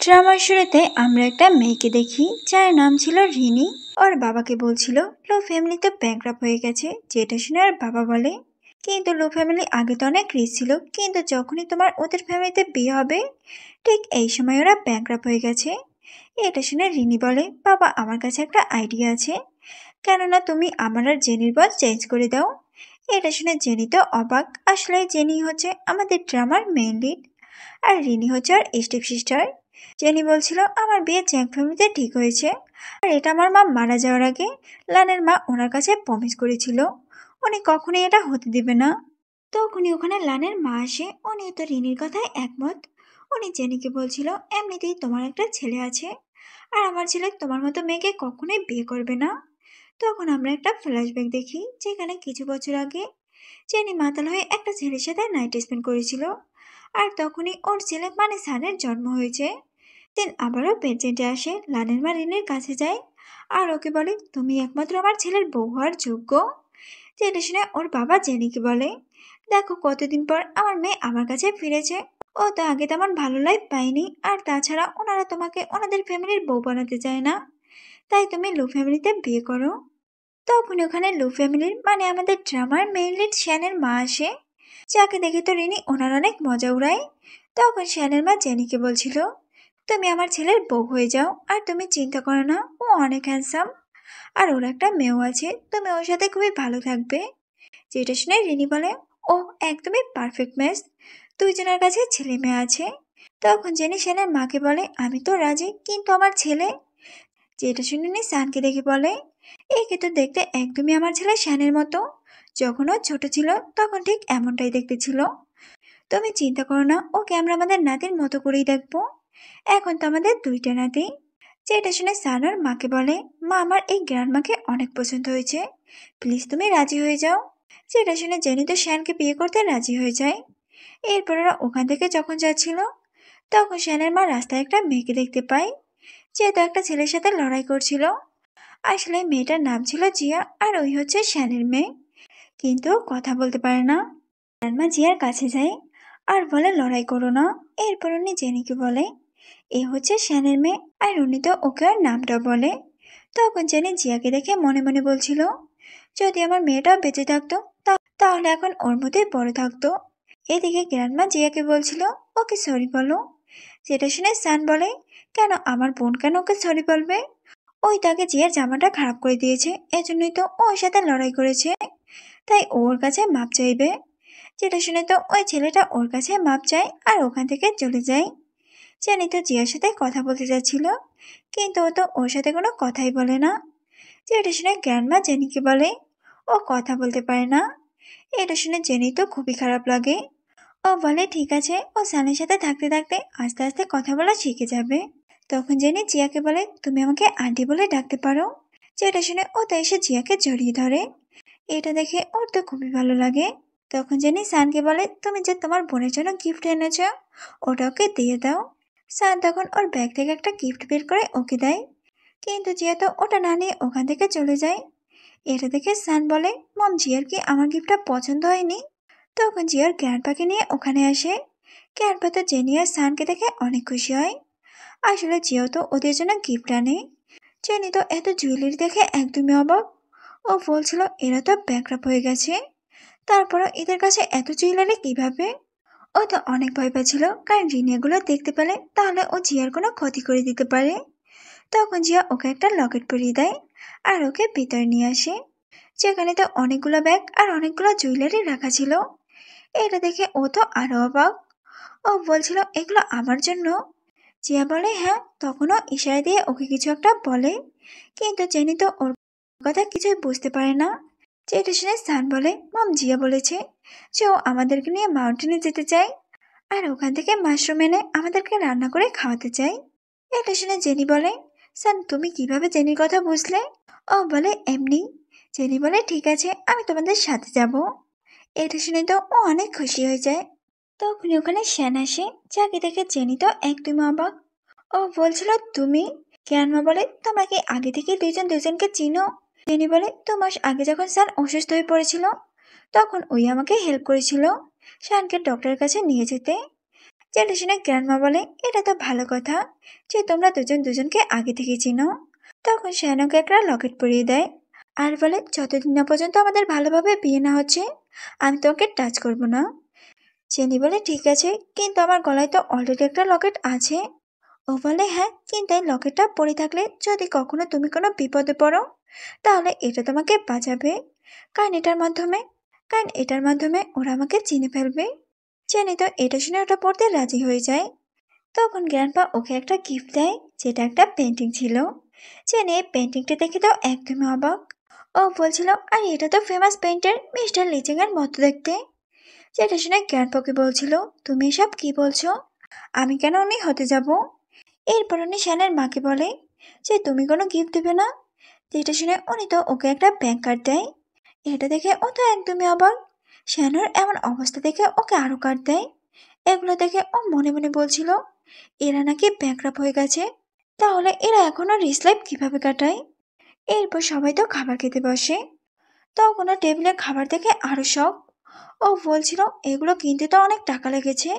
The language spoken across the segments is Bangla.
ড্রামার শুরুতে আমরা একটা মেয়েকে দেখি যার নাম ছিল রিনি। ওর বাবাকে বলছিল লো ফ্যামিলিতে ব্যাংক্রাপ্ট হয়ে গেছে, যেটা শুনে আর বাবা বলে কিন্তু লো ফ্যামিলি আগে তো অনেক রিচ ছিল, কিন্তু যখনই তোমার ওদের ফ্যামিলিতে বিয়ে হবে ঠিক এই সময় ওরা ব্যাংক্রাপ্ট হয়ে গেছে। এটা শুনে রিনি বলে, বাবা আমার কাছে একটা আইডিয়া আছে, কেননা তুমি আমার আর জেনির বল চেঞ্জ করে দাও। এটা শুনে জেনি তো অবাক, আসলে জেনি হচ্ছে আমাদের ড্রামার মেইন লিড আর রিনি হচ্ছে আর স্টেপ সিস্টার। জেনি বলছিল আমার বিয়ে জ্যাং ফ্যামিলিতে ঠিক হয়েছে, আর এটা আমার মা মারা যাওয়ার আগে লানের মা ওনার কাছে প্রমিস করেছিল উনি কখনোই এটা হতে দিবে না। তখনই ওখানে লানের মা আসে, উনি তো রিনির কথায় একমত। উনি জেনিকে বলছিল এমনিতেই তোমার একটা ছেলে আছে, আর আমার ছেলে তোমার মতো মেয়েকে কখনোই বিয়ে করবে না। তখন আমরা একটা ফ্ল্যাশব্যাক দেখি যেখানে কিছু বছর আগে জেনি মাতাল হয়ে একটা ছেলের সাথে নাইট স্পেন্ড করেছিল, আর তখনই ওর ছেলে মানে সানের জন্ম হয়েছে। দিন আবারও প্রেজেন্টে আসে, লানের মা রিনের কাছে যায় আর ওকে বলে তুমি একমাত্র আমার ছেলের বউ হওয়ার যোগ্য। যেটা শুনে ওর বাবা জেনিকে বলে, দেখো কতদিন পর আমার মেয়ে আমার কাছে ফিরেছে, ও তো আগে তেমন ভালো লাইফ পায়নি, আর তাছাড়া ওনারা তোমাকে ওনাদের ফ্যামিলির বউ বানাতে চায় না, তাই তুমি লু ফ্যামিলিতে বিয়ে করো। তখন ওখানে লু ফ্যামিলির মানে আমাদের ড্রামার মেইন লিড শ্যানের মা আসে, যাকে দেখে তো রিনি ওনার অনেক মজা উড়ায়। তখন শ্যানের মা জেনিকে বলছিল তুমি আমার ছেলের বউ হয়ে যাও, আর তুমি চিন্তা করো না, ও অনেক হ্যান্ডসাম, আর ওর একটা মেয়েও আছে, তুমি ওর সাথে খুবই ভালো থাকবে। যেটা শুনে রিনি বলে, ও একদমই পারফেক্ট ম্যাচ, দুইজনের কাছে ছেলে মেয়ে আছে। তখন জেনি শ্যানের মাকে বলে আমি তো রাজি, কিন্তু আমার ছেলে। যেটা শুনে নি সানকে দেখে বলে, একে তো দেখতে একদমই আমার ছেলে শ্যানের মতো, যখন ও ছোট ছিল তখন ঠিক এমনটাই দেখতে ছিল। তুমি চিন্তা করো না, ওকে আমরা আমাদের নাতির মতো করেই দেখবো, এখন তো আমাদের দুইটা নাতি। যেটা শুনে সানোর মাকে বলে, মা আমার এই গ্র্যান্ডমাকে অনেক পছন্দ হয়েছে, প্লিজ তুমি রাজি হয়ে যাও। যেটা শুনে জেনি তো শ্যানকে বিয়ে করতে রাজি হয়ে যায়। এরপর ওরা ওখান থেকে যখন যাচ্ছিল তখন শ্যানের মা রাস্তায় একটা মেয়েকে দেখতে পায়, যে তো একটা ছেলের সাথে লড়াই করছিল। আসলে মেয়েটার নাম ছিল জিয়া, আর ওই হচ্ছে শ্যানের মেয়ে, কিন্তু ও কথা বলতে পারে না। গ্র্যান্ডমা জিয়ার কাছে যায় আর বলে লড়াই করো না। এরপর উনি জেনিকে বলে এ হচ্ছে শ্যানের মেয়ে, আর উনি তো ওকে আর নামটা বলে। তখন জেনি জিয়াকে দেখে মনে মনে বলছিল যদি আমার মেয়েটাও বেঁচে থাকতো তাহলে এখন ওর মধ্যেই বড় থাকতো। এদিকে গ্র্যান্ডমা জিয়াকে বলছিল ওকে সরি বলো। যেটা শুনে সান বলে, কেন আমার বোন কেন ওকে সরি বলবে, ওই তাকে জিয়ার জামাটা খারাপ করে দিয়েছে, এজন্যই তো ও ওর সাথে লড়াই করেছে, তাই ও ওর কাছে মাপ চাইবে। যেটা শুনে তো ওই ছেলেটা ওর কাছে মাপ চায় আর ওখান থেকে চলে যায়। জানি তো জিয়ার সাথে কথা বলতে যাচ্ছিল, কিন্তু ও তো ওর সাথে কোনো কথাই বলে না। যেটা শুনে গ্র্যান্ডমা জেনিকে বলে ও কথা বলতে পারে না। এটা শুনে জেনি তো খুবই খারাপ লাগে। ও বলে ঠিক আছে, ও সানের সাথে থাকতে থাকতে আস্তে আস্তে কথা বলা শিখে যাবে। তখন জেনি জিয়াকে বলে তুমি আমাকে আন্টি বলে ডাকতে পারো। যেটা শুনে ও তো এসে জিয়াকে জড়িয়ে ধরে, এটা দেখে ওর তো খুবই ভালো লাগে। তখন জেনি সানকে বলে তুমি যে তোমার বোনের জন্য গিফট এনেছ ওটা ওকে দিয়ে দাও। সান তখন ওর ব্যাগ থেকে একটা গিফট বের করে ওকে দেয়, কিন্তু জিয়া তো ওটা না নিয়ে ওখান থেকে চলে যায়। এটা দেখে সান বলে মম জিয়ার কি আমার গিফটটা পছন্দ হয়নি। তখন জিয়ার গ্র্যান্ডপাকে নিয়ে ওখানে আসে। গ্র্যান্ডপা তো জেনি আর সানকে দেখে অনেক খুশি হয়, আসলে জিয়াও তো ওদের জন্য গিফট আনে। জেনি তো এত জুয়েলারি দেখে একদমই অবাক, ও বলছিল এরা তো ব্যাকআপ হয়ে গেছে, তারপরও এদের কাছে এত জুয়েলারি কিভাবে। ও তো অনেক ভয় পাচ্ছিল, কারণ রিনি এগুলো দেখতে পেলে তাহলে ও জিয়ার কোনো ক্ষতি করে দিতে পারে। তখন জিয়া ওকে একটা লকেট পরিয়ে দেয় আর ওকে ভিতরে নিয়ে আসে, যেখানে তো অনেকগুলো ব্যাগ আর অনেকগুলো জুয়েলারি রাখা ছিল। এটা দেখে ও তো আরো অবাক, ও বলছিল এগুলো আমার জন্য। জিয়া বলে হ্যাঁ, তখনও ইশারা দিয়ে ওকে কিছু একটা বলে, কিন্তু জেনি তো ওর কথা কিছুই বুঝতে পারে না। যেটা শুনে সান বলে মম জিয়া বলেছে যে ও আমাদেরকে নিয়ে মাউন্টেনে যেতে চায়, আর ওখান থেকে মাশরুম এনে আমাদেরকে রান্না করে খাওয়াতে চাই। এটা শুনে জেনি বলে সান তুমি কিভাবে জেনির কথা বুঝলে। ও বলে এমনি। জেনি বলে ঠিক আছে, আমি তোমাদের সাথে যাব। এটা শুনে তো ও অনেক খুশি হয়ে যায়। তখনই ওখানে শ্যান আসে, যাকে দেখে জেনি তো একদমই অবাক। ও বলছিল তুমি। গ্র্যান্ডমা বলে তোমরা কি আগে থেকে দুইজন দুজনকে চিনো। জেনি বলে 2 মাস আগে যখন সান অসুস্থ হয়ে পড়েছিল তখন ওই আমাকে হেল্প করেছিল শানকে ডক্টরের কাছে নিয়ে যেতে। যেটা শুনে গ্র্যান্ডমা বলে, এটা তো ভালো কথা যে তোমরা দুজন দুজনকে আগে থেকে চিনো। তখন শ্যানকে একটা লকেট পরিয়ে দেয় আর বলে, যতদিন না পর্যন্ত আমাদের ভালোভাবে বিয়ে না হচ্ছে আমি তোমাকে টাচ করব না। জেনি বলে, ঠিক আছে, কিন্তু আমার গলায় তো অলরেডি একটা লকেট আছে। ও বলে, হ্যাঁ, কিন্তু এই লকেটটা পরে থাকলে যদি কখনো তুমি কোনো বিপদে পড়ো তাহলে এটা তোমাকে বাঁচাবে, কারণ এটার মাধ্যমে ওরা আমাকে চিনে ফেলবে। জেনি তো এটা শুনে ওটা পড়তে রাজি হয়ে যায়। তখন গ্র্যান্ডপা ওকে একটা গিফট দেয়, যেটা একটা পেন্টিং ছিল। জেনি এই পেন্টিংটা দেখে তো একদমই অবাক। ও বলছিল, আর এটা তো ফেমাস পেন্টার মিস্টার লিচিং এর মতো দেখতে। যেটা শুনে গ্র্যান্ডপাকে বলছিল, তুমি এসব কি বলছো? আমি কেন উনি হতে যাব? এরপর উনি শ্যানের মাকে বলে যে তুমি কোনো গিফট দেবে না। যেটা শুনে উনি তো ওকে একটা ব্যাংক কার্ড দেয়। এটা দেখে ও তো একদমই অবাক। শ্যানোর এমন অবস্থা দেখে ওকে আরো কার্ড দেয়। এগুলো দেখে ও মনে মনে বলছিল, এরা নাকি ব্যাংকরাপ হয়ে গেছে, তাহলে এরা এখনো রিচ লাইফ কিভাবে কাটায়। এরপর সবাই তো খাবার খেতে বসে। তখন ও টেবিলে খাবার দেখে আরো শখ। ও বলছিল, এগুলো কিনতে তো অনেক টাকা লেগেছে।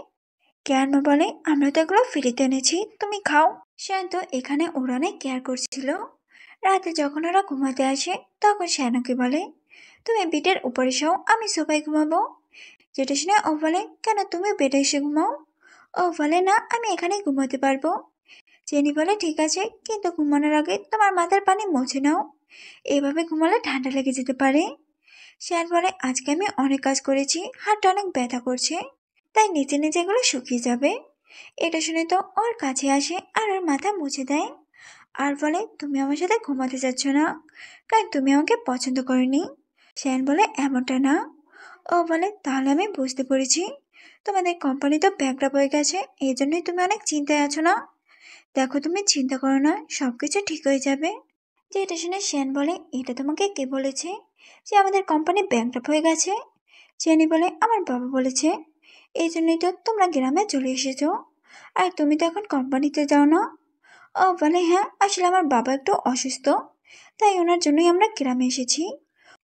গ্র্যান্ডমা বলে, আমরা তো এগুলো ফ্রিতে এনেছি, তুমি খাও। শান্ত এখানে ওর অনেক কেয়ার করছিল। রাতে যখন ওরা ঘুমাতে আসে তখন শ্যানকে বলে, তুমি বেডের উপরে শো, আমি সোফায় ঘুমাবো। যেটা শুনে ও বলে, কেন তুমি বেডে এসে ঘুমাও? ও বলে, না, আমি এখানেই ঘুমাতে পারবো। জেনি বলে, ঠিক আছে, কিন্তু ঘুমানোর আগে তোমার মাথার পানি মুছে নাও, এভাবে ঘুমালে ঠান্ডা লেগে যেতে পারে। শ্যান বলে, আজকে আমি অনেক কাজ করেছি, হাতটা অনেক ব্যথা করছে, তাই নিচে নিচে এগুলো শুকিয়ে যাবে। এটা শুনে তো ওর কাছে আসে আর ওর মাথা মুছে দেয় আর বলে, তুমি আমার সাথে ঘুমাতে যাচ্ছ না, কারণ তুমি আমাকে পছন্দ করনি। শ্যান বলে, এমনটা না। ও বলে, তাহলে আমি বুঝতে পেরেছি, তোমাদের কোম্পানি তো ব্যাকআপ হয়ে গেছে, এই জন্যই তুমি অনেক চিন্তায় আছো না। দেখো, তুমি চিন্তা করো না, সবকিছু ঠিক হয়ে যাবে। যে এটা শুনে শ্যান বলে, এটা তোমাকে কে বলেছে যে আমাদের কোম্পানি ব্যাকআপ হয়ে গেছে? জেনি বলে, আমার বাবা বলেছে, এই জন্যই তো তোমরা গ্রামে চলে এসেছো, আর তুমি তো এখন কোম্পানিতে যাও না। ও বলে, হ্যাঁ, আসলে আমার বাবা একটু অসুস্থ, তাই ওনার জন্যই আমরা গ্রামে এসেছি,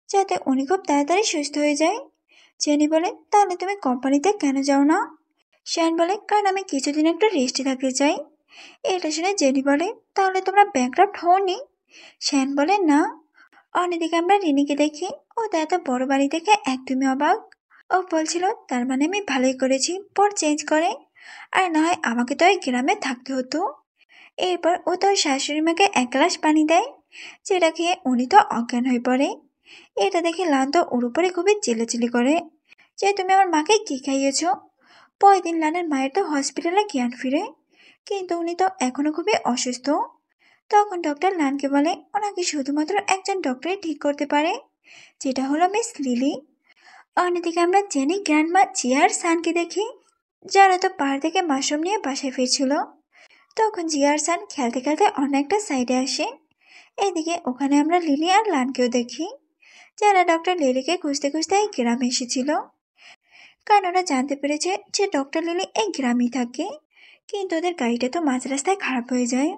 যাতে উনি খুব তাড়াতাড়ি সুস্থ হয়ে যায়। জেনি বলে, তাহলে তুমি কোম্পানিতে কেন যাও না? শ্যান বলে, কারণ আমি কিছুদিন একটু রেস্টে থাকতে চাই। এটা শুনে জেনি বলে, তাহলে তোমরা ব্যাংক্রাফ্ট হওনি? শ্যান বলে, না। অন্যদিকে আমরা রিনিকে দেখি, ও তো এত বড় বাড়ি থেকে একদমই অবাক। ও বলছিল, তার মানে আমি ভালোই করেছি পর চেঞ্জ করে, আর না হয় আমাকে তো ওই গ্রামে থাকতে হতো। এরপর ও তোর শাশুড়ি মাকে এক গ্লাস পানি দেয়, যেটা খেয়ে উনি তো অজ্ঞান হয়ে পড়ে। এটা দেখে লান তো ওর উপরে খুবই চিল্লাচিল্লি করে যে, তুমি আমার মাকে কি খাইয়েছ? পরের দিন লানের মায়ের তো হসপিটালে জ্ঞান ফিরে, কিন্তু উনি তো এখনো খুবই অসুস্থ। তখন ডক্টর লানকে বলে, ওনাকে শুধুমাত্র একজন ডক্টরই ঠিক করতে পারে, যেটা হলো মিস লিলি। অন্যদিকে আমরা জেনি, গ্র্যান্ডমা, জিয়া আর সানকে দেখি, যারা তো পাহাড় থেকে মাশরুম নিয়ে বাসায় ফিরছিল। তখন জিয়া আর সান খেলতে খেলতে অন্য একটা সাইডে আসে। এদিকে ওখানে আমরা লিলি আর লানকেও দেখি, যারা ডক্টর লিলিকে খুঁজতে খুঁজতে এই গ্রামে এসেছিল, কারণ ওরা জানতে পেরেছে যে ডক্টর লিলি এই গ্রামেই থাকে। কিন্তু ওদের গাড়িটা তো মাঝ রাস্তায় খারাপ হয়ে যায়।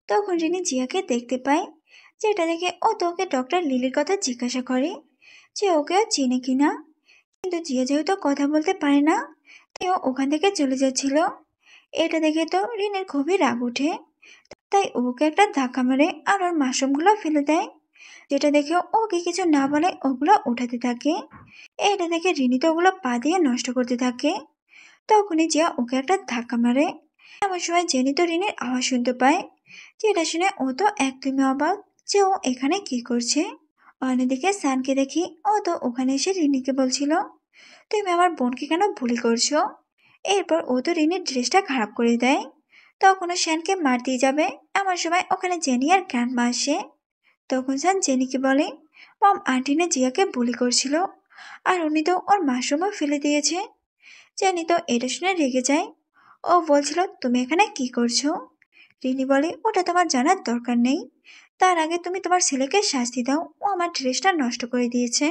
তখন রিনি জিয়াকে দেখতে পায়, যেটা দেখে ও তো ওকে ডক্টর লিলির কথা জিজ্ঞাসা করে যে ওকেও চিনে কিনা। কিন্তু জিয়া যেহেতু কথা বলতে পারে না, তাই ও ওখান থেকে চলে যাচ্ছিল। এটা দেখে তো রিনের খুবই রাগ ওঠে, তাই ওকে একটা ধাক্কা মারে আর ওর মাশরুমগুলো ফেলে দেয়। যেটা দেখে ওকে কিছু না বলে ওগুলো উঠাতে থাকে। এটা দেখে রিনি তো ওগুলো পা দিয়ে নষ্ট করতে থাকে। তখনই জিয়া ওকে একটা ধাক্কা মারে। এমন সময় জেনি তো রিনির আওয়াজ শুনতে পায়, যেটা শুনে ও তো একদমই অবাক যে ও এখানে কি করছে। অন্যদিকে সানকে দেখি, ও তো ওখানে এসে রিনিকে বলছিল, তুমি আমার বোনকে কেন বুলি করছো? এরপর ও তো রিনির ড্রেসটা খারাপ করে দেয়। তখন ও শ্যানকে মারতেই যাবে, এমন সময় ওখানে জেনি আর গ্র্যান্ডমা আসে। তখন শান জেনিকে বলে, মম আন্টি না জিয়াকে বুলি করছিল, আর উনি তো ওর মাশরুমও ফেলে দিয়েছে। জেনি তো এটা শুনে রেগে যায়। ও বলছিল, তুমি এখানে কি করছো? রিনি বলে, ওটা তোমার জানার দরকার নেই, তার আগে তুমি তোমার ছেলেকে শাস্তি দাও, ও আমার ড্রেসটা নষ্ট করে দিয়েছে।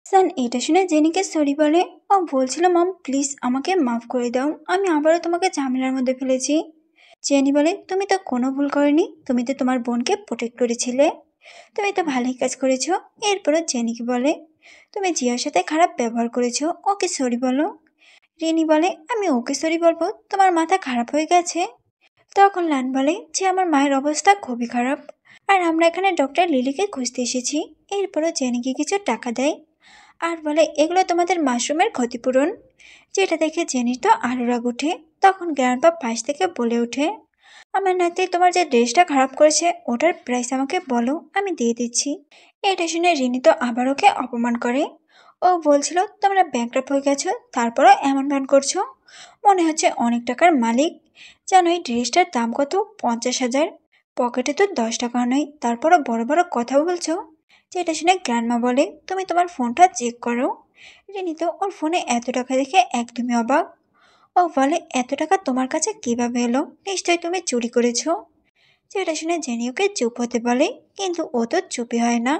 সান এটা শুনে জেনিকে সরি বলে। ও বলছিল, মম প্লিজ আমাকে মাফ করে দাও, আমি আবারও তোমাকে ঝামেলার মধ্যে ফেলেছি। জেনি বলে, তুমি তো কোনো ভুল করনি, তুমি তো তোমার বোনকে প্রোটেক্ট করেছিলে, তুমি তো ভালোই কাজ করেছো। এরপরও জেনিকে বলে, তুমি জিয়ার সাথে খারাপ ব্যবহার করেছো, ওকে সরি বলো। রিনি বলে, আমি ওকে সরি বলবো? তোমার মাথা খারাপ হয়ে গেছে? তখন লান বলে যে আমার মায়ের অবস্থা খুবই খারাপ, আর আমরা এখানে ডক্টর লিলিকে খুঁজতে এসেছি। এরপরও জেনিকে কিছু টাকা দেয় আর বলে এগুলো তোমাদের মাশরুমের ক্ষতিপূরণ। যেটা দেখে জেনির তো আরো রাগ ওঠে। তখন গ্র্যান্ডপা পাশ থেকে বলে ওঠে, আমার নাতি তোমার যে ড্রেসটা খারাপ করেছে ওটার প্রাইস আমাকে বলো, আমি দিয়ে দিচ্ছি। এটা শুনে রিনি তো আবার ওকে অপমান করে। ও বলছিল তোমরা ব্যাংক্রাফ্ট হয়ে গেছো, তারপরও এমন ভান করছো, মনে হচ্ছে অনেক টাকার মালিক। জানো এই ড্রেসটার দাম কত? 50,000। পকেটে তো 10 টাকা নেই, তারপরও বড় বড় কথা বলছো। যেটা শুনে গ্র্যান্ডমা বলে, তুমি তোমার ফোনটা চেক করো। রিনি তো ওর ফোনে এত টাকা দেখে একদমই অবাক। ও বলে, এত টাকা তোমার কাছে কিভাবে এলো? নিশ্চয়ই তুমি চুরি করেছো। যেটা শুনে জেনি ওকে চুপ হতে বলে, কিন্তু ও তো চুপই হয় না।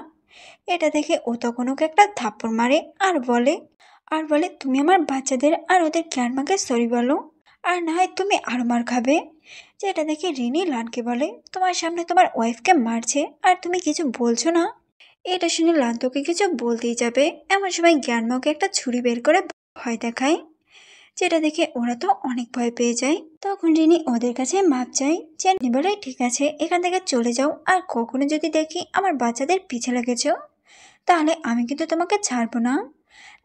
এটা দেখে ও তখন ওকে একটা থাপ্পড় মারে আর বলে তুমি আমার বাচ্চাদের আর ওদের গ্র্যান্ডমাকে সরি বলো, আর না হয় তুমি আরো মার খাবে। যেটা দেখে রিনি লানকে বলে, তোমার সামনে তোমার ওয়াইফকে মারছে আর তুমি কিছু বলছো না। এটা শুনে লান তোকে কিছু বলতেই যাবে, এমন সময় গ্র্যান্ডমাকে একটা ছুরি বের করে ভয় দেখায়। যেটা দেখে ওরা তো অনেক ভয় পেয়ে যায়। তখন রিনি ওদের কাছে মাপ চায়। জেনি বলে, ঠিক আছে এখান থেকে চলে যাও, আর কখনো যদি দেখি আমার বাচ্চাদের পিছে লেগেছো তাহলে আমি কিন্তু তোমাকে ছাড়বো না।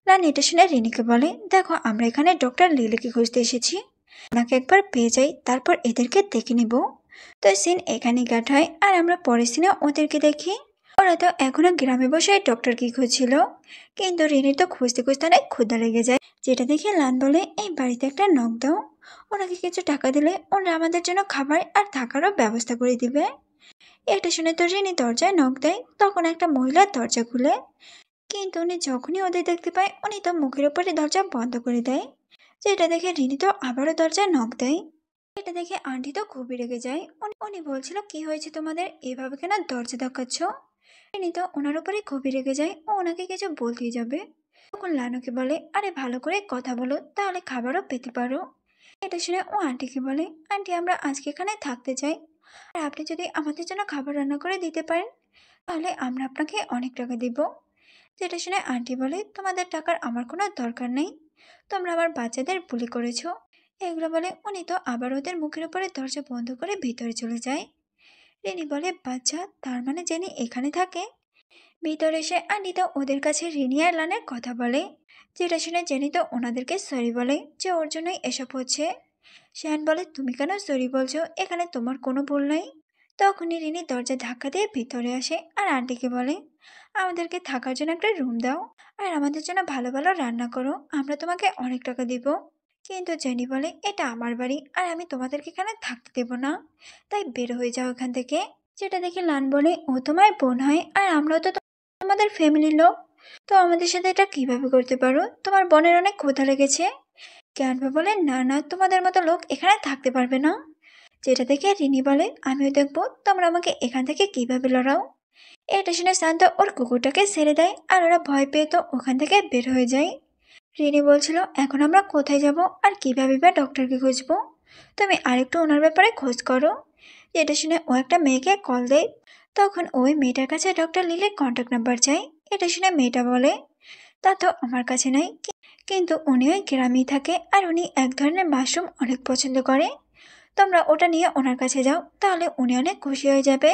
লান এটা শুনে রিনিকে বলে, দেখো আমরা এখানে ডক্টর লিলিকে খুঁজতে এসেছি, ওনাকে একবার পেয়ে যাই তারপর এদেরকে দেখে নিব। তো সিন এখানেই কাট হয় আর আমরা পরের সিনে ওদেরকে দেখি। ওরা তো এখনো গ্রামে বসে ডক্টরকে খুঁজছিল, কিন্তু রিনির তো খুঁজতে খুঁজতে অনেক ক্ষুধা লেগে যায়। যেটা দেখে লান বলে, এই বাড়িতে একটা নখ দাও, ওনাকে কিছু টাকা দিলে ওরা আমাদের জন্য খাবার আর থাকারও ব্যবস্থা করে দিবে। এটা শুনে তো রিনি দরজায় নখ দেয়, তখন একটা মহিলা দরজা খুলে, কিন্তু উনি যখনই ওদের দেখতে পায় উনি তো মুখের উপরে দরজা বন্ধ করে দেয়। যেটা দেখে রিনি তো আবারও দরজায় নখ দেয়। এটা দেখে আন্টি তো খুবই রেগে যায়। উনি বলছিল, কি হয়েছে তোমাদের, এভাবে কেন দরজা ধাক্কাচ্ছ? রিনি তো ওনার উপরে খুবই রেগে যায় ও ওনাকে কিছু বলতেই যাবে। তখন লানুকে বলে, আরে ভালো করে কথা বলো, তাহলে খাবারও পেতে পারো। এটা শুনে ও আন্টিকে বলে, আন্টি আমরা আজকে এখানে থাকতে চাই, আর আপনি যদি আমাদের জন্য খাবার রান্না করে দিতে পারেন তাহলে আমরা আপনাকে অনেক টাকা দিব। যেটা শুনে আন্টি বলে, তোমাদের টাকার আমার কোনো দরকার নেই, তোমরা আমার বাচ্চাদের বুলি করেছো। এগুলো বলে উনি তো আবার ওদের মুখের উপরে দরজা বন্ধ করে ভিতরে চলে যায়। রিনি বলে, বাচ্চা, তার মানে জেনি এখানে থাকে? ভিতরে এসে আন্টি তো ওদের কাছে রিনি আর লানের কথা বলে। যেটা শুনে জেনি তো ওনাদেরকে সরি বলে যে ওর জন্যই এসব হচ্ছে। শ্যান বলে, তুমি কেন সরি বলছো, এখানে তোমার কোনো ভুল নাই। তখনই রিনি দরজা ধাক্কা দিয়ে ভিতরে আসে আর আন্টিকে বলে, আমাদেরকে থাকার জন্য একটা রুম দাও আর আমাদের জন্য ভালো ভালো রান্না করো, আমরা তোমাকে অনেক টাকা দিব। কিন্তু জেনি বলে, এটা আমার বাড়ি আর আমি তোমাদেরকে এখানে থাকতে দেব না, তাই বের হয়ে যাও এখান থেকে। যেটা দেখে লান বলে, ও তোমার বোন হয় আর আমরাও তো তোমাদের ফ্যামিলির লোক, তো আমাদের সাথে এটা কিভাবে করতে পারো, তোমার বোনের অনেক ক্ষুধা লেগেছে। ক্যানভা বলে, না না, তোমাদের মতো লোক এখানে থাকতে পারবে না। যেটা দেখে রিনি বলে, আমিও দেখবো তোমরা আমাকে এখান থেকে কিভাবে লড়াও। এটা শুনে শান্ত ওর কুকুরটাকে ছেড়ে দেয় আর ওরা ভয় পেয়ে তো ওখান থেকে বের হয়ে যায়। রিনি বলছিল, এখন আমরা কোথায় যাব আর কিভাবে বা ডক্টরকে খুঁজবো, তুমি আরেকটু ওনার ব্যাপারে খোঁজ করো। এটা শুনে ও একটা মেয়েকে কল দেয়। তখন ওই মেয়েটার কাছে ডক্টর লিলির কন্ট্যাক্ট নাম্বার চাই। এটা শুনে মেয়েটা বলে, তা তো আমার কাছে নাই, কিন্তু উনি ওই গ্রামেই থাকে আর উনি এক ধরনের মাশরুম অনেক পছন্দ করে, তোমরা ওটা নিয়ে ওনার কাছে যাও, তাহলে উনি অনেক খুশি হয়ে যাবে।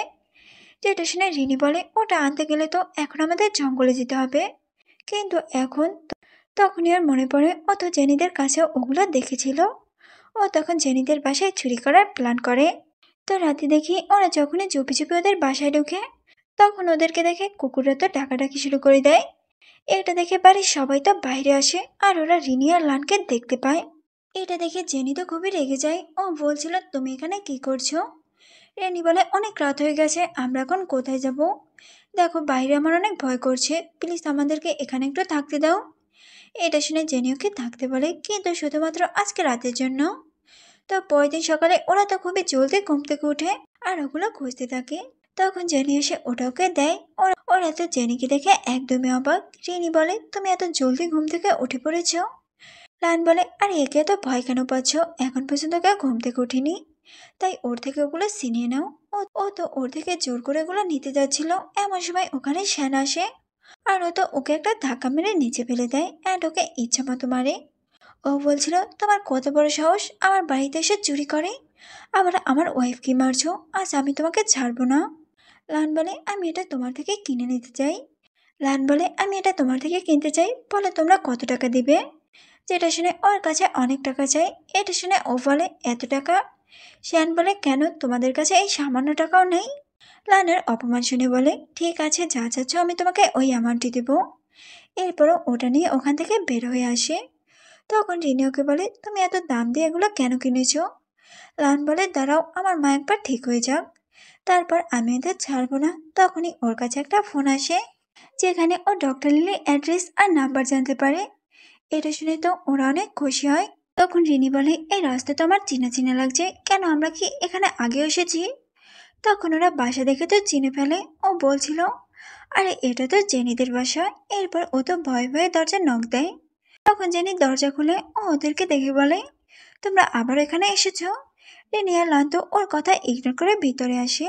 যেটা শুনে রিনি বলে, ওটা আনতে গেলে তো এখন আমাদের জঙ্গলে যেতে হবে, কিন্তু এখন। তখনই ওর মনে পড়ে ও তো জেনিদের কাছে ওগুলো দেখেছিল। ও তখন জেনিদের বাসায় চুরি করার প্ল্যান করে। তো রাতে দেখি ওরা যখনই চুপি চুপি ওদের বাসায় ঢুকে, তখন ওদেরকে দেখে কুকুররা তো ডাকাডাকি শুরু করে দেয়। এটা দেখে বাড়ির সবাই তো বাইরে আসে আর ওরা রিনি আর লানকে দেখতে পায়। এটা দেখে জেনি তো খুবই রেগে যায়। ও বলছিল, তুমি এখানে কি করছো? রেনি বলে, অনেক রাত হয়ে গেছে, আমরা এখন কোথায় যাব? দেখো বাইরে আমার অনেক ভয় করছে, প্লিজ আমাদেরকে এখানে একটু থাকতে দাও। এটা শুনে জেনি ওকে থাকতে বলে, কিন্তু শুধুমাত্র আজকে রাতের জন্য। তো পরের দিন সকালে ওরা তো খুবই জলদি ঘুম থেকে উঠে আর ওগুলো খুঁজতে থাকে। তখন জেনি এসে ওটা ওকে দেয়। ওরা তো জেনিকে দেখে একদমই অবাক। রিনি বলে, তুমি এত জলদি ঘুম থেকে উঠে পড়েছ? লায়ন বলে, আরে একে এত ভয় কেন পাচ্ছ, এখন পর্যন্ত কেউ ঘুম থেকে উঠিনি, তাই ওর থেকে ওগুলো ছিনিয়ে নাও। ও তো ওর থেকে জোর করে ওগুলো নিতে যাচ্ছিল, এমন সময় ওখানে শ্যান আসে আর ও তো ওকে একটা ধাক্কা মেরে নিচে ফেলে দেয় অ্যান্ড ওকে ইচ্ছা মতো মারে। ও ও বলছিল, তোমার কত বড় সাহস আমার বাড়িতে এসে চুরি করে, আবার আমার ওয়াইফকে মারছো, আজ আমি তোমাকে ছাড়বো না। লায়ন বলে, আমি এটা তোমার থেকে কিনে নিতে চাই। লায়ন বলে, আমি এটা তোমার থেকে কিনতে চাই, বলে তোমরা কত টাকা দিবে। যেটা শুনে ওর কাছে অনেক টাকা চাই। এটা শুনে ও বলে, এত টাকা? শিয়ান বলে, কেন তোমাদের কাছে এই সামান্য টাকাও নেই? লায়নের অপমান শুনে বলে, ঠিক আছে, যা চাচ্ছ আমি তোমাকে ওই অ্যামাউন্টটি দেবো। এরপরও ওটা নিয়ে ওখান থেকে বের হয়ে আসে। তখন রিনি ওকে বলে, তুমি এত দাম দিয়ে এগুলো কেন কিনেছো? লায়ন বলে, দাঁড়াও, আমার মা একবার ঠিক হয়ে যাক, তারপর আমি এদের ছাড়বো না। তখনই ওর কাছে একটা ফোন আসে, যেখানে ও ডক্টর লিলির অ্যাড্রেস আর নাম্বার জানতে পারে। এটা শুনে তো ওরা অনেক খুশি হয়। তখন রিনি বলে, এই রাস্তা তো আমার চেনা চেনা লাগছে, কেন আমরা কি এখানে আগে এসেছি? তখন ওরা বাসা দেখে তো চিনে ফেলে। ও বলছিল, আরে এটা তো জেনিদের বাসা। এরপর ও তো ভয়ে ভয়ে দরজা নক দেয়। তখন জেনি দরজা খুলে ও ওদেরকে দেখে বলে, তোমরা আবার এখানে এসেছো? রিনি আর লান্ত ওর কথা ইগনোর করে ভিতরে আসে।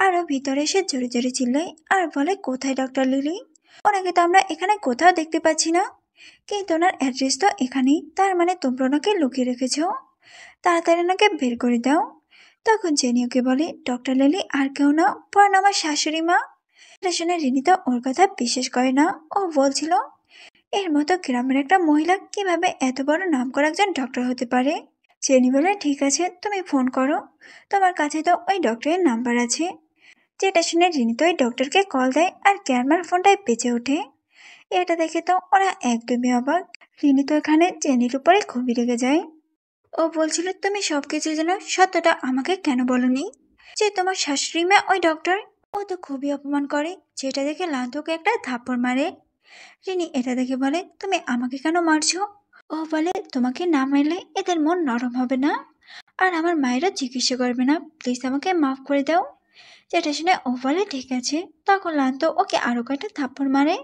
আরও ভিতরে এসে জোরে জোরে চিল্লায় আর বলে, কোথায় ডক্টর লিলি? ওনাকে তো আমরা এখানে কোথাও দেখতে পাচ্ছি না, কিন্তু ওনার অ্যাড্রেস তো এখানেই, তার মানে তোমরা ওনাকে লুকিয়ে রেখেছো। তাড়াতাড়ি ওনাকে বের করে দাও। তখন জেনি ওকে বলে, ডক্টর লিলি আর কেউ না, বরং আমার শাশুড়ি মা। এটা শুনে রিনি তো ওর কথা বিশ্বাস করে না। ও বলছিল, এর মতো গ্রামের একটা মহিলা কিভাবে এত বড় নামকরা একজন ডক্টর হতে পারে? জেনি বলে, ঠিক আছে, তুমি ফোন করো, তোমার কাছে তো ওই ডক্টরের নাম্বার আছে। যেটা শুনে রিনি তো ওই ডক্টরকে কল দেয় আর ক্যারমার ফোনটায় বেঁচে ওঠে। এটা দেখে তো ওরা একদমই অবাক। রিনি তো এখানে জেনির উপরে খুবই রেগে যায়। ও বলছিল, তুমি সবকিছু জানো, সত্যটা আমাকে কেন বলনি যে তোমার শাশুড়ি মা ওই ডক্টর? ও তো খুবই অপমান করে। যেটা দেখে লান্তকে একটা থাপ্পড় মারে। রিনি এটা দেখে বলে, তুমি আমাকে কেন মারছো? ও বলে, তোমাকে না মারলে এদের মন নরম হবে না, আর আমার মায়েরও চিকিৎসা করবে না, প্লিজ আমাকে মাফ করে দাও। যেটা শুনে ও বলে, ঠিক আছে। তখন লান্ত ওকে আরো কয়েকটা থাপ্পড় মারে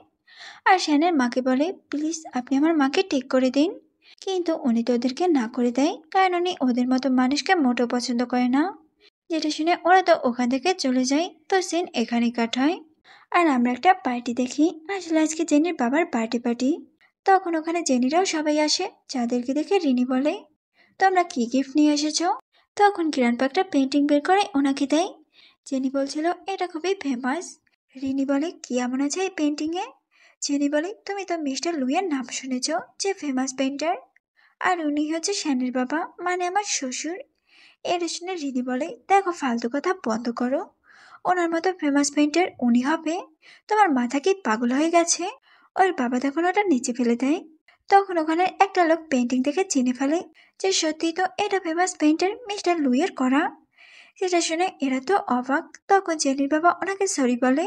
আর শ্যানের মাকে বলে, প্লিজ আপনি আমার মাকে ঠিক করে দিন। কিন্তু উনি তো ওদেরকে না করে দেয়, কারণ উনি ওদের মতো মানুষকে মোটেও পছন্দ করে না। যেটা শুনে ওরা তো ওখান থেকে চলে যায়। তো সিন এখানে কাট হয়। আর আমরা একটা পার্টি দেখি। আসলে আজকে জেনির বাবার বার্থডে পার্টি। তখন ওখানে জেনিরাও সবাই আসে, যাদেরকে দেখে রিনি বলে, তোমরা কি গিফট নিয়ে এসেছো? তখন কিরণপা একটা পেন্টিং বের করে ওনাকে দেয়। জেনি বলছিল, এটা খুবই ফেমাস। রিনি বলে, কি এমন আছে এই পেন্টিংয়ে? জেনি বলে, তুমি তো মিস্টার লুইয়ের নাম শুনেছ, যে ফেমাস পেন্টার, আর উনি হচ্ছে শ্যানের বাবা, মানে আমার শ্বশুর। এর শুনে রিনি বলে, দেখো, ফালতু কথা বন্ধ করো, ওনার মতো ফেমাস পেন্টার উনি হবে? তোমার মাথা কি পাগল হয়ে গেছে? ওর বাবা তখন ওটা নিচে ফেলে দেয়। তখন ওখানে একটা লোক পেন্টিং দেখে চিনে ফেলে যে সত্যি তো এটা ফেমাস পেন্টার মিস্টার লুইয়ের করা। সেটা শুনে এরা তো অবাক। তখন জেনির বাবা ওনাকে সরি বলে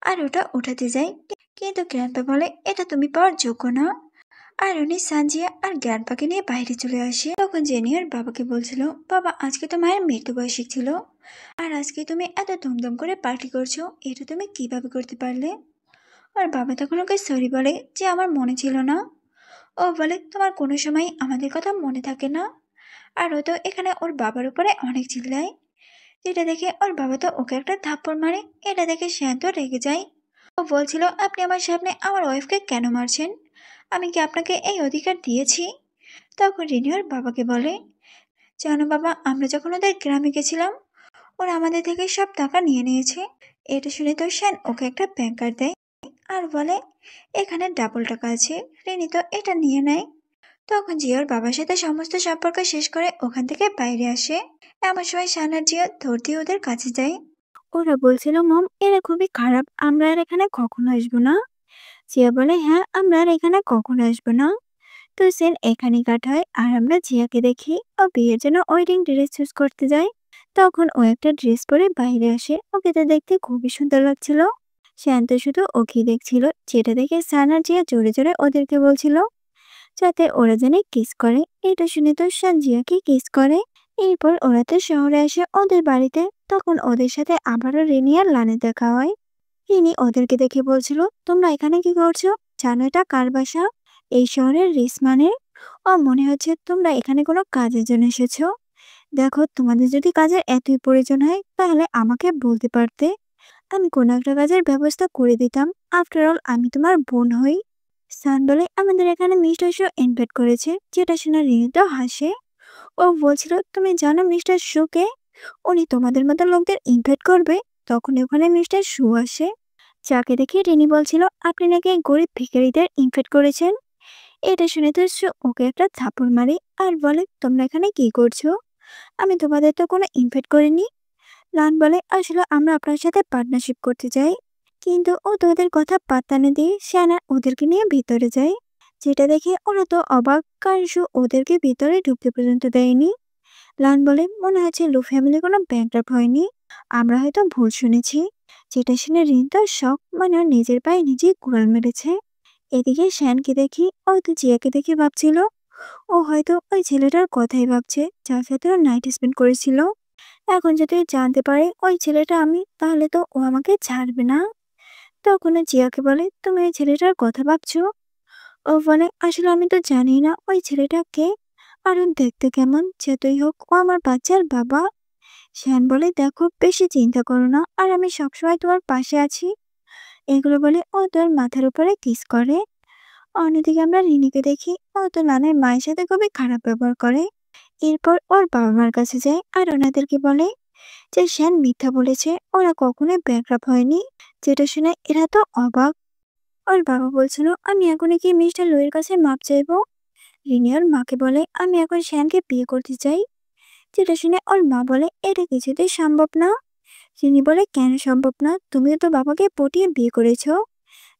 আর ওটা উঠাতে যায়, কিন্তু গ্র্যান্ডপা বলে, এটা তুমি পাওয়ার যোগ্য না। আর উনি সানজিয়া আর গ্র্যান্ডপাকে নিয়ে বাইরে চলে আসে। তখন জেনি আর বাবাকে বলছিল, বাবা, আজকে তো মায়ের মৃত্যুবার্ষিক ছিল, আর আজকে তুমি এত ধুমধাম করে পার্টি করছো, এটা তুমি কিভাবে করতে পারলে? আর বাবা তখন ওকে সরি বলে যে আমার মনে ছিল না। ও বলে, তোমার কোনো সময় আমাদের কথা মনে থাকে না? আর ও তো এখানে ওর বাবার উপরে অনেক চিল্লায়। যেটা দেখে ওর বাবা তো ওকে একটা থাপ্পড় মারে। এটা দেখে শান্ত রেগে যায়। ও বলছিল, আপনি আমার সামনে আমার ওয়াইফকে কেন মারছেন? আমি কি আপনাকে এই অধিকার দিয়েছি? তখন রিনি ওর বাবাকে বলে, জানো বাবা, আমরা যখন ওদের গ্রামে গেছিলাম, ওরা আমাদের থেকে সব টাকা নিয়ে নিয়েছে। এটা শুনে তো শ্যান ওকে একটা ব্যাংক কার্ড দেয় আর বলে, এখানে ডাবল টাকা আছে, রিনি তো এটা নিয়ে নেয়। তখন জিওর বাবার সাথে সমস্ত সম্পর্ক শেষ করে ওখান থেকে বাইরে আসে। এমন সময় শান আর জিও দৌড় দিয়ে ওদের কাছে যায়। ওরা বলছিল, মম, এরা খুবই খারাপ, আমরা আর এখানে কখনো আসবো না। জিয়া বলে, হ্যাঁ, আমরা আর এখানে কখনো আসবো না। তো সেন এখানেই কাট হয় আর আমরা জিয়াকে দেখি ও বিয়ের জন্য ওয়েডিং ড্রেস চুজ করতে যায়। তখন ও একটা ড্রেস পরে বাইরে আসে। ওকে তো দেখতে খুবই সুন্দর লাগছিল। শান্ত শুধু ওকেই দেখছিল, যেটা দেখে সান আর জিয়া জোরে জোরে ওদেরকে বলছিল যাতে ওরা যেন কিস করে। এটা শুনে তো শান জিয়াকে কিস করে। এরপর ওরা তো শহরে আসে ওদের বাড়িতে। তখন ওদের সাথে আবারও রিনি আর লানে দেখা হয়। রিনি ওদেরকে দেখে বলছিল, তোমরা এখানে কি করছো? জানো এটা কার বাসা? এই শহরের রিসমানের। ও মনে হচ্ছে তোমরা এখানে কোনো কাজের জন্য এসেছো। দেখো, তোমাদের যদি কাজের এতই প্রয়োজন হয় তাহলে আমাকে বলতে পারতে, আমি কোনো একটা কাজের ব্যবস্থা করে দিতাম। আফটার অল আমি তোমার বোন হই। সান বলে আমাদের এখানে মিস্টার শো ইনভাইট করেছে, যেটা শুনে রিনি তো হাসে। ও বলছিল তুমি জানো মিস্টার শোকে, উনি তোমাদের মতো লোকদের ইনভাইট করবে। তখনই ওখানে মিস্টার শু আসে, যাকে দেখে রিনি বলছিল আপনি নাকি গরিব ভিখারিদের ইনভাইট করেছেন। এটা শুনে তো শু ওকে একটা থাপড় মারে আর বলে তোমরা এখানে কি করছো, আমি তোমাদের তো কোনো ইনভাইট করিনি। লান বলে আসলে আমরা আপনার সাথে পার্টনারশিপ করতে চাই। কিন্তু ও তো ওদের কথা পাত্তা না দিয়ে শ্যানা ওদেরকে নিয়ে ভিতরে যায়, যেটা দেখে ওরা তো অবাক, কারণ শু ওদেরকে ভিতরে ঢুকতে পর্যন্ত দেয়নি। লান বলে মনে হচ্ছে লু ফ্যামিলি কোনো ব্যাংকরাপ্ট হয়নি, আমরা হয়তো ভুল শুনেছি। যেটা শুনে রিন তো শখ, মানে ওর নিজের পায়ে নিজেই কুড়াল মেরেছে। এদিকে শ্যানকে দেখি ও তো জিয়াকে দেখে ভাবছিল ও হয়তো ওই ছেলেটার কথাই ভাবছে যার সাথে ও নাইট স্পেন্ড করেছিল। এখন যদি ও জানতে পারে ওই ছেলেটা আমি, তাহলে তো ও আমাকে ছাড়বে না। তখন ও জিয়াকে বলে তুমি ওই ছেলেটার কথা ভাবছো। ও বলে আসলে আমি তো জানি না ওই ছেলেটা কে, আর ও দেখতে কেমন, যতই হোক ও আমার বাচ্চার বাবা। শ্যান বলে দেখো বেশি চিন্তা করো না, আর আমি সবসময় তোমার পাশে আছি। এগুলো বলে ও তোর মাথার উপরে কিস করে। অন্যদিকে আমরা রিনিকে দেখি ও তো নানের মায়ের সাথে খুবই খারাপ ব্যবহার করে। এরপর ওর বাবা মার কাছে যায় আর ওনাদেরকে বলে যে শ্যান মিথ্যা বলেছে, ওরা কখনোই ব্যাকআপ হয়নি। যেটা শুনে এরা তো অবাক। ওর বাবা বলছিল আমি এখন কি মিস্টার লুইয়ের কাছে মাপ চাইবো। রিনি ওর মাকে বলে আমি এখন শ্যানকে বিয়ে করতে চাই। যেটা শুনে ওর মা বলে এটা কিছুতেই সম্ভব না। রিনি বলে কেন সম্ভব না, তুমিও তো বাবাকে পটিয়ে বিয়ে করেছো,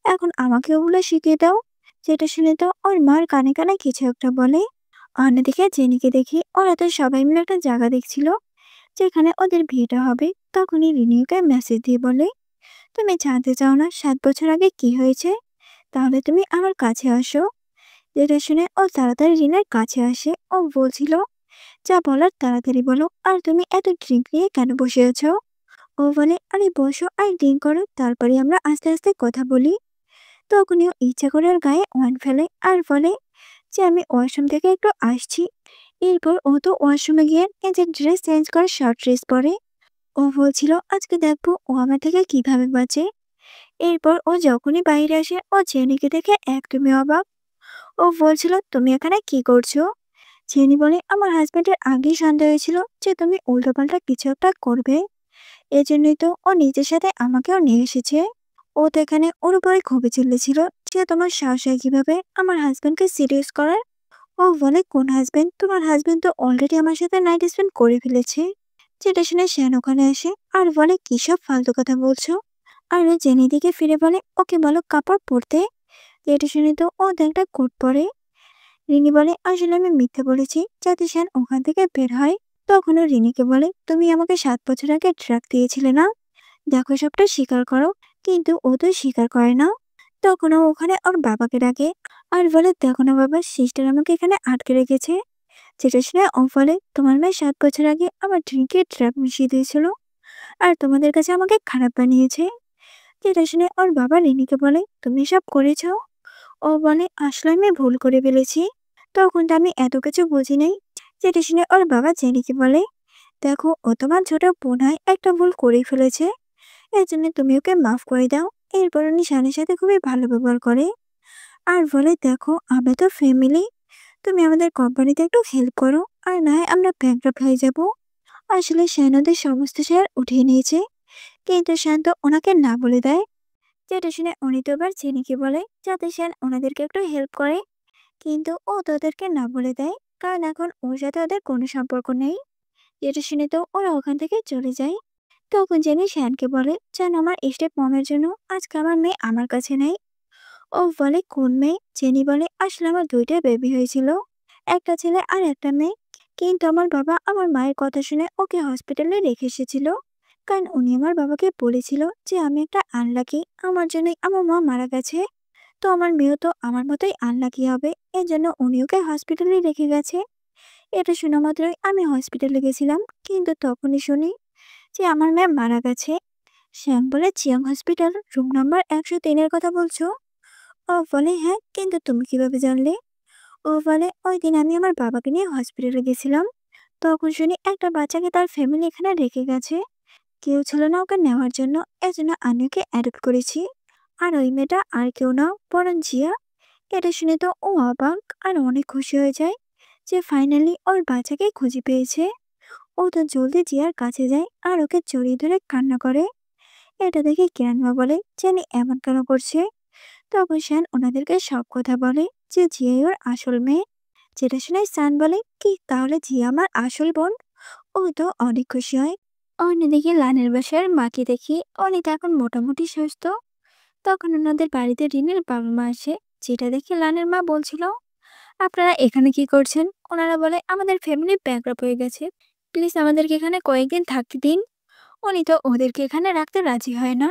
এখন আমাকে ওগুলো শিখিয়ে দাও। যেটা শুনে তো ওর মার কানে কানে কিছু একটা বলে। অন্যদিকে জেনিকে দেখি ওরা তো সবাই মিলে একটা জায়গা দেখছিল যেখানে ওদের বিয়েটা হবে। তখনই রিনিউকে মেসেজ দিয়ে বলে তুমি জানতে চাও না 7 বছর আগে কি হয়েছে, তাহলে তুমি আমার কাছে আসো। যেটা শুনে ও তাড়াতাড়ি রিনের কাছে আসে। ও বলছিল যা বলার তাড়াতাড়ি বলো, আর তুমি এত ড্রিঙ্ক নিয়ে কেন বসে আছো। ও বলে আরে বসো আর ড্রিঙ্ক করো, তারপরে আমরা আস্তে আস্তে কথা বলি। তখনই ও ইচ্ছা করে ওর গায়ে ওয়ান ফেলে আর বলে যে আমি ওয়াশরুম থেকে একটু আসছি। এরপর ও তো ওয়াশরুমে গিয়ে নিজের ড্রেস চেঞ্জ করে শর্ট ড্রেস পরে। ও বলছিল আজকে দেখবো ও আমার থেকে কিভাবে বাঁচে। এরপর ও যখনই বাইরে আসে ও জেনিকে দেখে একদমই অবাক। ও বলছিল তুমি এখানে কি করছো। জেনি বলে আমার হাজবেন্ডের আগেই সন্দেহ হয়েছিল যে তুমি উল্টোপাল্টা কিছু একটা করবে, এজন্যই তো ও নিজের সাথে আমাকেও নিয়ে এসেছে। ও তো এখানে ওর উপরে ক্ষোভে চিল্লেছিল যে তোমার সাহস হয় কিভাবে আমার হাজবেন্ডকে সিরিয়াস করার। ও বলে কোন হাজবেন্ড, তোমার হাজবেন্ড তো অলরেডি আমার সাথে নাইট স্পেন্ড করে ফেলেছে। যেটা শুনে শ্যান ওখানে আসে আর বলে কি সব ফালতু কথা বলছো। আর ও জেনি দিকে ফিরে বলে ওকে বলো কাপড় পরতে। যেটা শুনে তো ও তো একটা কোট পরে। রিনি বলে আসলে আমি মিথ্যে বলেছি যাতে শ্যান ওখান থেকে বের হয়। তখন ও রিনিকে বলে তুমি আমাকে 7 বছর আগে ড্রাগ দিয়েছিলে না, দেখো সবটা স্বীকার করো। কিন্তু ও তো স্বীকার করে না। তখন ও ওখানে ওর বাবাকে ডাকে আর বলে দেখো না বাবা, সিস্টার আমাকে এখানে আটকে রেখেছে। যেটা শুনে ও বলে তোমার মেয়ে 7 বছর আগে আমার ড্রিঙ্কে ড্রাগ মিশিয়ে দিয়েছিল আর তোমাদের কাছে আমাকে খারাপ বানিয়েছে। যেটা শুনে ওর বাবা রিনিকে বলে তুমি সব করেছো। ও বলে আসলে আমি ভুল করে ফেলেছি, তখন তো আমি এত কিছু বুঝি নাই। যেটা শুনে ওর বাবা জেনিকে বলে দেখো ও তোমার ছোট বোন হয়, একটা ভুল করেই ফেলেছে, এর জন্য তুমি ওকে মাফ করে দাও। এরপর উনি শানের সাথে খুবই ভালো ব্যবহার করে আর বলে দেখো আমরা তো ফ্যামিলি, তুমি আমাদের কোম্পানিতে একটু হেল্প করো, আর না হয় আমরা ব্যাংকরাপ্ট হয়ে যাব। আসলে শ্যান ওদের সমস্ত শেয়ার উঠিয়ে নিয়েছে, কিন্তু শ্যান তো ওনাকে না বলে দেয়। যেটা শুনে উনি তো এবার জেনিকে বলে যাতে শ্যান ওনাদেরকে একটু হেল্প করে, কিন্তু ও তো ওদেরকে না বলে দেয়, কারণ এখন ওর সাথে ওদের কোনো সম্পর্ক নেই। যেটা শুনে তো ওরা ওখান থেকে চলে যায়। তখন জেনি শ্যানকে বলে যেন আমার স্টেপ মমের জন্য আজকে আমার মেয়ে আমার কাছে নেই। ও বলে কোন মেয়ে। জেনি বলে আসলে আমার দুইটা বেবি হয়েছিল, একটা ছেলে আর একটা মেয়ে, কিন্তু আমার বাবা আমার মায়ের কথা শুনে ওকে হসপিটালে রেখে এসেছিল, কারণ উনি আমার বাবাকে বলেছিল যে আমি একটা আনলাকি, আমার জন্যই আমার মা মারা গেছে। তো আমার মেয়েও তো আমার মতোই আনলাকি হবে, এর জন্য উনি ওকে হসপিটালে রেখে গেছে। এটা শোনা মাত্রই আমি হসপিটালে গেছিলাম, কিন্তু তখনই শুনি যে আমার মেয়ে মারা গেছে। শ্যাম বলে চিয়াং হসপিটাল রুম নাম্বার 103-এর কথা বলছো। ও বলে হ্যাঁ, কিন্তু তুমি কিভাবে জানলে। ও বলে ওই দিন আমি আমার বাবাকে নিয়ে হসপিটালে গেছিলাম, তখন শুনি একটা বাচ্চাকে তার ফ্যামিলি এখানে রেখে গেছে, কেউ ছিল না ওকে নেওয়ার জন্য, এজন্য আমি ওকে অ্যাডপ্ট করেছি। আর ওই মেয়েটা আর কেউ না, বরং জিয়া। এটা শুনে তো ও অবাক আর অনেক খুশি হয়ে যায় যে ফাইনালি ওর বাচ্চাকে খুঁজে পেয়েছে। ও তো জলদি জিয়ার কাছে যায় আর ওকে জড়িয়ে ধরে কান্না করে। এটা দেখে কিরণমা বলে জেনি এমন কেন করছে। তখন শান ওনাদেরকে সব কথা বলে যে জিয়াই ওর আসল মেয়ে। যেটা শুনে সান বলে কি তাহলে জিয়া আমার আসল বোন। ও তো অনেক খুশি হয়। অন্যদিকে লানের বাসার মাকে দেখি অনেক এখন মোটামুটি সুস্থ। তখন ওনাদের বাড়িতে রিনের বাবা মা আসে। যেটা দেখে লানের মা বলছিল, আপনারা এখানে কি করছেন? ওনারা বলে আমাদের ফ্যামিলি ব্যাকআপ হয়ে গেছে, প্লিজ আমাদেরকে এখানে কয়েকদিন থাকতে দিন। উনি তো ওদেরকে এখানে রাখতে রাজি হয় না।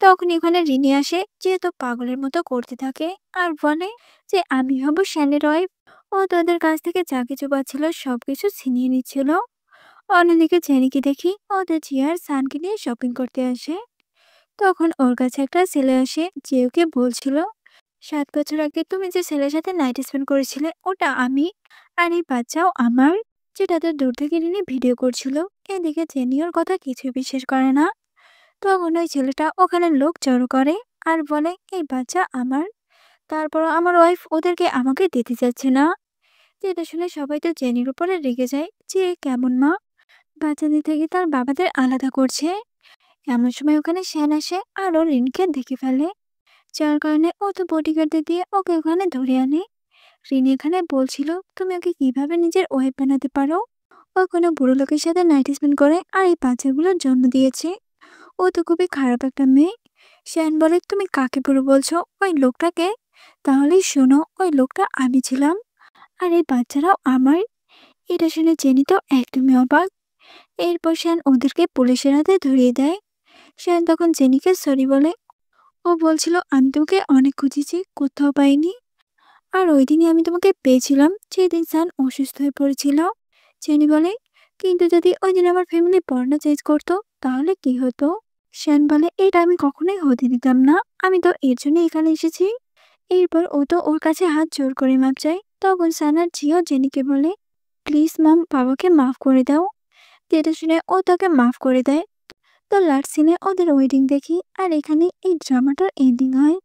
তখন এখানে রিনি আসে, যেহেতু পাগলের মতো করতে থাকে আর বলে যে আমি হব শ্যানের ওয়াইফ। ও তোদের কাছ থেকে যা কিছু পাচ্ছিল সবকিছু ছিনিয়ে নিচ্ছিল। অন্যদিকে জেনিকে দেখি ওদের জিয়ার সানকে নিয়ে শপিং করতে আসে। তখন ওর কাছে একটা ছেলে আসে যে ওকে বলছিল, 7 বছর আগে তুমি যে ছেলের সাথে নাইট স্পেন্ড করেছিলে ওটা আমি, আর এই বাচ্চাও আমার। যেটা তো দূর থেকে রিনি ভিডিও করছিল। এদিকে জেনি ওর কথা কিছুই বিশ্বাস করে না। তখন ওই ছেলেটা ওখানে লোক জড়ো করে আর বলে এই বাচ্চা আমার, তারপর আমার ওয়াইফ ওদেরকে আমাকে দিতে চাচ্ছে না। যেটা শুনে সবাই তো জেনির উপরে রেগে যায় যে এ কেমন মা, বাচ্চাদের থেকে তার বাবাদের আলাদা করছে। এমন সময় ওখানে শ্যান আসে আর ও রিনকে দেখে ফেলে, যার কারণে ও তো বডিগার্ডদের দিয়ে ওকে ওখানে ধরে আনে। রিনি এখানে বলছিল তুমি ওকে কিভাবে নিজের ওয়াইফ বানাতে পারো? ও কোনো বুড়ো লোকের সাথে নাইট স্পেন্ড করে আর এই বাচ্চাগুলোর জন্ম দিয়েছে। ও তো খুবই খারাপ একটা মেয়ে। শ্যান বলে তুমি কাকে বুড়ো বলছো? ওই লোকটাকে? তাহলেই শোনো, ওই লোকটা আমি ছিলাম আর এই বাচ্চারাও আমার। এটা শুনে জেনি তো একদমই অবাক। এরপর শ্যান ওদেরকে পুলিশের হাতে ধরিয়ে দেয়। শ্যান তখন জেনিকে সরি বলে। ও বলছিল আমি তোকে অনেক খুঁজেছি, কোথাও পাইনি। আর ওই দিনই আমি তোমাকে পেয়েছিলাম যেদিন সান অসুস্থ হয়ে পড়েছিল। জেনি বলে কিন্তু যদি ওই দিন আমার ফ্যামিলি বর্ণ চেঞ্জ করতো তাহলে কি হতো? শ্যান বলে এটা আমি কখনোই হতে দিতাম না, আমি তো এর জন্য এখানে এসেছি। এরপর ও তো ওর কাছে হাত জোর করে মাপ চায়। তখন সান আর জিও জেনিকে বলে প্লিজ মাম বাবাকে মাফ করে দাও। যেটা শুনে ও তাকে মাফ করে দেয়। তো লাস্ট সিনে ওদের ওয়েডিং দেখি আর এখানে এই ড্রামাটার এন্ডিং হয়।